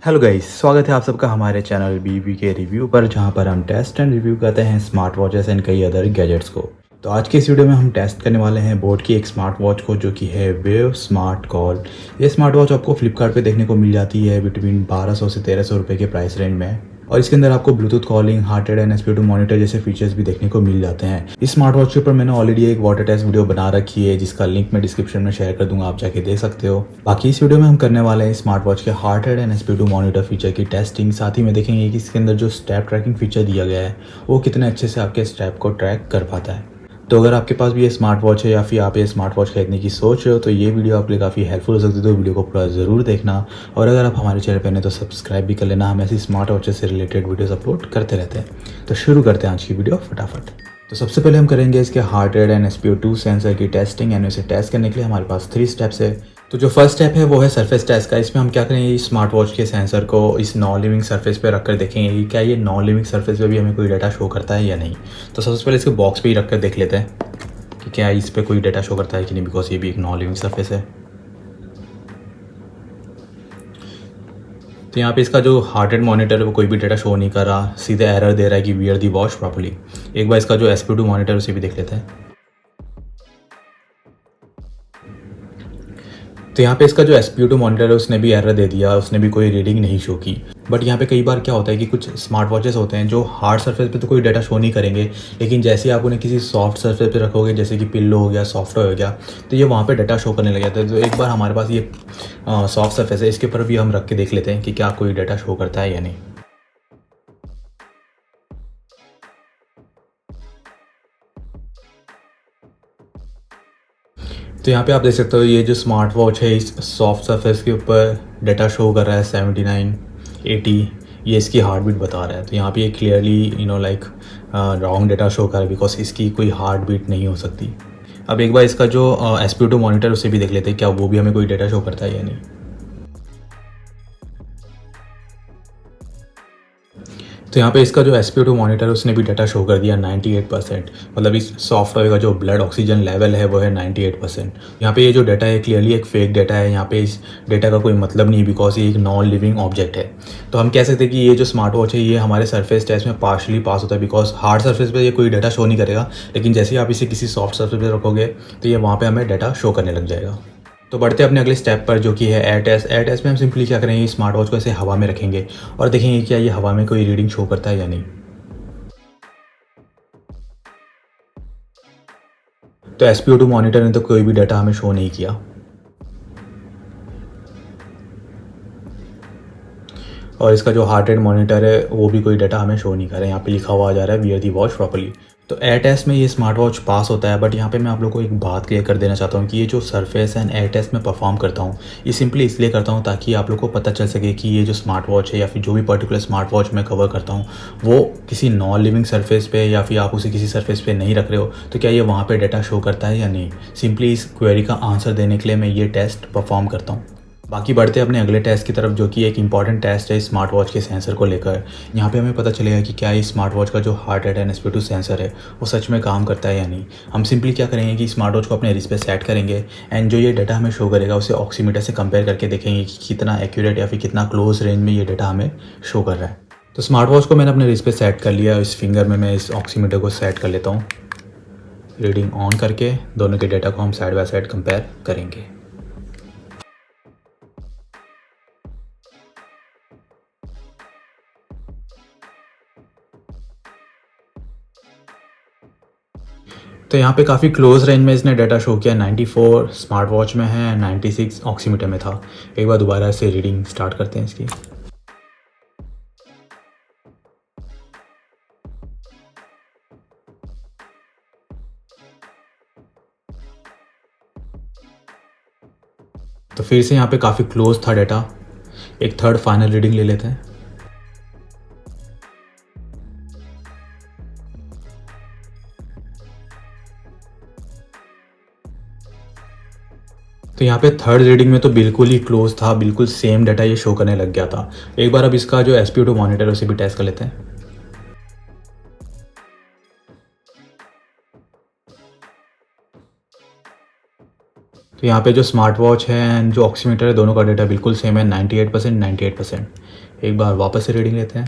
Hello guys, स्वागत है आप सबका हमारे चैनल बीबी के रिव्यू पर, जहां पर हम टेस्ट एंड रिव्यू करते हैं स्मार्ट वॉचेस एंड कई अदर गैजेट्स को। तो आज के इस वीडियो में हम टेस्ट करने वाले हैं बोट की एक स्मार्ट वॉच को, जो कि है वेव स्मार्ट कॉल। ये स्मार्ट वॉच आपको फ्लिपकार्ट पे देखने को मिल जाती है बिटवीन 1200 से 1300 रुपये के प्राइस रेंज में। और इसके अंदर आपको Bluetooth calling, heart rate and SpO2 monitor जैसे फीचर्स भी देखने को मिल जाते हैं। इस स्मार्ट वॉच के ऊपर मैंने ऑलरेडी एक वाटर टेस्ट वीडियो बना रखी है, जिसका लिंक मैं डिस्क्रिप्शन में शेयर कर दूंगा, आप जाके देख सकते हो। बाकी इस वीडियो में हम करने वाले हैं स्मार्ट वॉच के heart rate and SpO2 monitor feature की टेस्टिंग। साथ ही में देखेंगे कि इसके अंदर जो स्टेप ट्रैकिंग फीचर दिया गया है वो कितने अच्छे से आपके स्टेप को ट्रैक कर पाता है। तो अगर आपके पास भी ये स्मार्ट वॉच है या फिर आप ये स्मार्ट वॉच खरीदने की सोच रहे हो, तो ये वीडियो आपके लिए काफ़ी हेल्पफुल हो सकती है। तो वीडियो को पूरा ज़रूर देखना, और अगर आप हमारे चैनल पर नए तो सब्सक्राइब भी कर लेना। हम ऐसी स्मार्ट वॉचेस से रिलेटेड वीडियोस अपलोड करते रहते हैं। तो शुरू करते हैं आज की वीडियो फटाफट। तो सबसे पहले हम करेंगे इसके heart rate and SpO2 sensor की टेस्टिंग, एंड इसे टेस्ट करने के लिए हमारे पास 3 स्टेप्स है। तो जो फर्स्ट स्टेप है वो है सरफेस टेस्ट का। इसमें हम क्या करेंगे, इस स्मार्ट वॉच के सेंसर को इस नॉन लिविंग सरफेस पे रखकर देखेंगे कि क्या ये नॉन लिविंग सरफेस पे भी हमें कोई डाटा शो करता है या नहीं। तो सबसे पहले इसके बॉक्स पे ही रख कर देख लेते हैं कि क्या इस पर कोई डाटा शो करता है कि नहीं, बिकॉज ये भी एक नॉन लिविंग सरफेस है। तो यहाँ पे इसका जो हार्ट रेट मॉनिटर है वो कोई भी डाटा शो नहीं कर रहा, सीधे एरर दे रहा है कि वियर दी वॉच प्रॉपर्ली। एक बार इसका जो एसपीओ2 मॉनिटर उसे भी देख लेते हैं। तो यहाँ पे इसका जो एसपीओ2 मॉनिटर है उसने भी एरर दे दिया, उसने भी कोई रीडिंग नहीं शो की। बट यहाँ पे कई बार क्या होता है कि कुछ स्मार्ट वॉचेस होते हैं जो हार्ड सरफेस पे तो कोई डाटा शो नहीं करेंगे, लेकिन जैसे ही आप उन्हें किसी सॉफ्ट सरफेस पे रखोगे, जैसे कि पिल्लो हो गया, सॉफ्टवेयर हो गया, तो ये वहाँ पे डाटा शो करने लग जाता है। तो एक बार हमारे पास ये सॉफ्ट सरफेस है, इसके ऊपर भी हम रख के देख लेते हैं कि क्या कोई डाटा शो करता है या नहीं। तो यहाँ पे आप देख सकते हो ये जो स्मार्ट वॉच है इस सॉफ्ट सरफेस के ऊपर डाटा शो कर रहा है 79, 80। ये इसकी हार्ट बीट बता रहा है। तो यहाँ पे ये clearly like wrong data show कर रहा है, बिकॉज इसकी कोई हार्ट बीट नहीं हो सकती। अब एक बार इसका जो एसपीओ2 मॉनिटर उसे भी देख लेते हैं, क्या वो भी हमें कोई डाटा शो करता है या नहीं। तो यहाँ पे इसका जो एसपीओ2 मॉनिटर है उसने भी डाटा शो कर दिया 98%। मतलब इस सॉफ्टवेयर का जो ब्लड ऑक्सीजन लेवल है वो है 98%। यहाँ पे ये जो डाटा है क्लियरली एक फेक डाटा है। यहाँ पे इस डाटा का कोई मतलब नहीं, बिकॉज ये एक नॉन लिविंग ऑब्जेक्ट है। तो हम कह सकते हैं कि ये जो स्मार्ट वॉच है ये हमारे सरफेस टेस्ट में पार्शली पास होता है, बिकॉज हार्ड सरफेस पे ये कोई डाटा शो नहीं करेगा, लेकिन जैसे ही आप इसे किसी सॉफ्ट सरफेस पे रखोगे तो ये वहाँ पे हमें डाटा शो करने लग जाएगा। तो बढ़ते हैं अपने अगले स्टेप पर, जो कि है एयर टेस्ट। एयर टेस्ट में हम सिंपली क्या करेंगे, स्मार्ट वॉच को ऐसे हवा में रखेंगे और देखेंगे क्या ये हवा में कोई रीडिंग शो करता है या नहीं। तो एसपीओ2 मॉनिटर ने तो कोई भी डाटा हमें शो नहीं किया। और इसका जो हार्ट रेट मॉनिटर है वो भी कोई डाटा हमें शो नहीं कर रहा है। यहाँ पे लिखा हुआ आ जा रहा है वियर दी वॉच प्रॉपर्ली। तो एयर टेस्ट में ये स्मार्ट वॉच पास होता है। बट यहाँ पे मैं आप लोगों को एक बात क्लियर कर देना चाहता हूँ कि ये जो सरफेस एंड एयर टेस्ट में परफॉर्म करता हूँ, ये सिंपली इसलिए करता हूँ ताकि आप लोग को पता चल सके कि ये जो स्मार्ट वॉच है या फिर जो भी पर्टिकुलर स्मार्ट वॉच मैं कवर करता हूँ वो किसी नॉन लिविंग सरफेस पे या फिर आप उसे किसी सरफेस पे नहीं रख रहे हो, तो क्या ये वहाँ पे डाटा शो करता है या नहीं। सिंपली इस क्वेरी का आंसर देने के लिए मैं ये टेस्ट परफॉर्म करता हूँ। बाकी बढ़ते हैं अपने अगले टेस्ट की तरफ, जो कि एक इंपॉर्टेंट टेस्ट है स्मार्ट वॉच के सेंसर को लेकर। यहाँ पे हमें पता चलेगा कि क्या इस स्मार्ट वॉच का जो heart rate and SpO2 sensor है वो सच में काम करता है या नहीं। हम सिंपली क्या करेंगे कि स्मार्ट वॉच को अपने रिस्ट पे सेट करेंगे, एंड जो ये डाटा हमें शो करेगा उसे ऑक्सीमीटर से कंपेयर करके देखेंगे कि कितना एक्यूरेट या फिर कितना क्लोज रेंज में ये डाटा हमें शो कर रहा है। तो स्मार्ट वॉच को मैंने अपने रिस्ट पे सेट कर लिया। इस फिंगर में मैं इस ऑक्सीमीटर को सेट कर लेता हूँ। रीडिंग ऑन करके दोनों के डाटा को हम साइड बाय साइड कंपेयर करेंगे। तो यहाँ पे काफ़ी क्लोज रेंज में इसने डाटा शो किया। 94 स्मार्ट वॉच में है, 96 ऑक्सीमीटर में था। एक बार दोबारा से रीडिंग स्टार्ट करते हैं इसकी। तो फिर से यहाँ पे काफ़ी क्लोज था डाटा। एक थर्ड फाइनल रीडिंग ले लेते हैं। तो यहाँ पे थर्ड रीडिंग में तो बिल्कुल ही क्लोज था, बिल्कुल सेम डाटा ये शो करने लग गया था। एक बार अब इसका जो एसपीओ2 मॉनिटर है उसे भी टेस्ट कर लेते हैं। तो यहाँ पे जो स्मार्ट वॉच है एंड जो ऑक्सीमीटर है दोनों का डेटा बिल्कुल सेम है 98%, 98%। एक बार वापस से रीडिंग लेते हैं।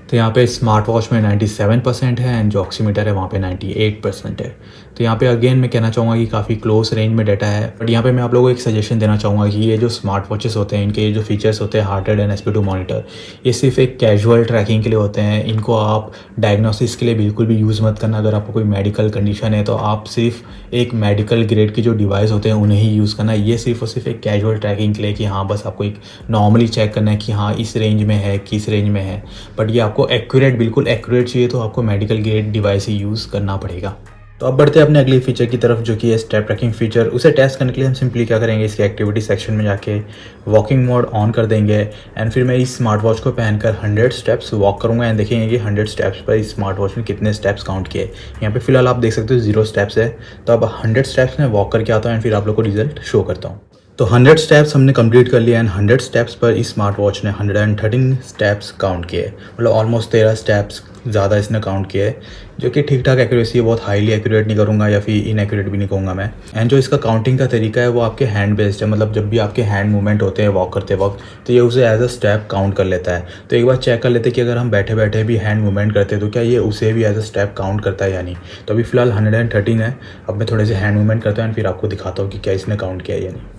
तो यहाँ पे स्मार्ट वॉच में 97% है एंड जो ऑक्सीमीटर है वहाँ पे 98% है। तो यहाँ पे अगेन मैं कहना चाहूँगा कि काफ़ी क्लोज रेंज में डाटा है। बट यहाँ पे मैं आप लोगों को एक सजेशन देना चाहूँगा कि ये जो स्मार्ट वॉचेस होते हैं इनके ये जो फीचर्स होते हैं heart rate and SP2 monitor, ये सिर्फ एक कैजुअल ट्रैकिंग के लिए होते हैं। इनको आप डायग्नोसिस के लिए बिल्कुल भी यूज़ मत करना। अगर आपको कोई मेडिकल कंडीशन है तो आप सिर्फ एक मेडिकल ग्रेड के जो डिवाइस होते हैं उन्हें ही यूज़ करना। ये सिर्फ और सिर्फ एक कैजुअल ट्रैकिंग के लिए कि हाँ बस आपको एक नॉर्मली चेक करना है कि हाँ इस रेंज में है, किस रेंज में है। बट ये आपको एक्यूरेट, बिल्कुल एक्यूरेट चाहिए तो आपको मेडिकल ग्रेड डिवाइस ही यूज़ करना पड़ेगा। तो अब बढ़ते हैं अपने अगले फीचर की तरफ जो कि है स्टेप ट्रैकिंग फीचर। उसे टेस्ट करने के लिए हम सिंपली क्या करेंगे, इसके एक्टिविटी सेक्शन में जाके वॉकिंग मोड ऑन कर देंगे एंड फिर मैं इस स्मार्ट वॉच को पहनकर 100 स्टेप्स वॉक करूँगा एंड देखेंगे कि 100 स्टेप्स पर इस स्मार्ट वॉच में कितने स्टेप्स काउंट किए। यहाँ पे फिलहाल आप देख सकते हो 0 स्टेप्स है। तो अब 100 स्टेप्स में वॉक करके आता हूँ एंड फिर आप लोग को रिजल्ट शो करता हूँ। तो 100 स्टेप्स हमने कंप्लीट कर लिया एंड 100 स्टेप्स पर इस स्मार्ट वॉच ने 113 स्टेप्स काउंट किए। मतलब ऑलमोस्ट 13 स्टेप्स ज़्यादा इसने काउंट किए, जो कि ठीक ठाक एक्यूरेसी है। बहुत हाईली एक्यूरेट नहीं करूँगा या फिर इनएक्यूरेट भी नहीं कहूँगा मैं। एंड जो इसका काउंटिंग का तरीका है वो आपके हैंड बेस्ड है। मतलब जब भी आपके हैंड मूवमेंट होते हैं वॉक करते वक्त तो ये उसे एज अ स्टेप काउंट कर लेता है। तो एक बार चेक कर लेते हैं कि अगर हम बैठे बैठे भी हैंड मूवमेंट करते हैं तो क्या ये उसे भी एज अ स्टेप काउंट करता है या नहीं। तो अभी फिलहाल 113 है। अब मैं थोड़े से हैंड मूवमेंट करता हूँ एंड फिर आपको दिखाता हूँ कि क्या इसने काउंट किया है या नहीं।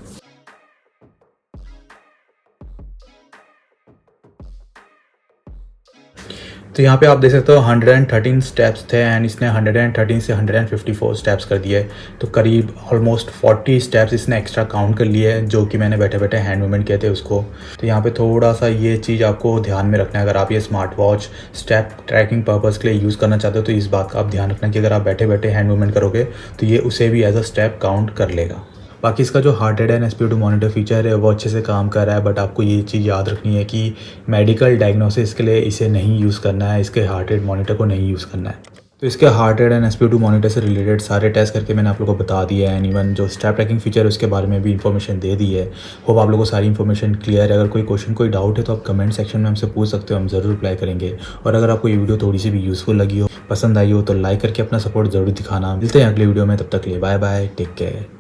तो यहाँ पे आप देख सकते हो 113 स्टेप्स थे एंड इसने 113 से 154 स्टेप्स कर दिए। तो करीब ऑलमोस्ट 40 स्टेप्स इसने एक्स्ट्रा काउंट कर लिए जो कि मैंने बैठे बैठे हैंड मूवमेंट किए थे उसको। तो यहाँ पे थोड़ा सा ये चीज़ आपको ध्यान में रखना है। अगर आप ये smart watch step trekking purpose के लिए यूज़ करना चाहते हो तो इस बात का आप ध्यान रखना कि अगर आप बैठे बैठे हैंड मूवमेंट करोगे तो ये उसे भी एज अ स्टेप काउंट कर लेगा। बाकी इसका जो heart rate and SP2 monitor feature है वो अच्छे से काम कर रहा है। बट आपको ये चीज़ याद रखनी है कि मेडिकल डायग्नोसिस के लिए इसे नहीं यूज़ करना है, इसके हार्ट रेट मॉनिटर को नहीं यूज़ करना है। तो इसके heart rate and SP2 monitor से रिलेटेड सारे टेस्ट करके मैंने आप लोगों को बता दिया है एंड इवन जो स्टेप ट्रैकिंग फीचर है उसके बारे में भी इन्फॉर्मेशन दे दी है। होप आप लोगों को सारी इन्फॉर्मेशन क्लियर है। अगर कोई क्वेश्चन, कोई डाउट है तो आप कमेंट सेक्शन में हमसे पूछ सकते हो, हम ज़रूर रिप्लाई करेंगे। और अगर आपको ये वीडियो थोड़ी सी भी यूज़फुल लगी हो, पसंद आई हो तो लाइक करके अपना सपोर्ट ज़रूर दिखाना। मिलते हैं अगले वीडियो में, तब तक के लिए बाय बाय, टेक केयर।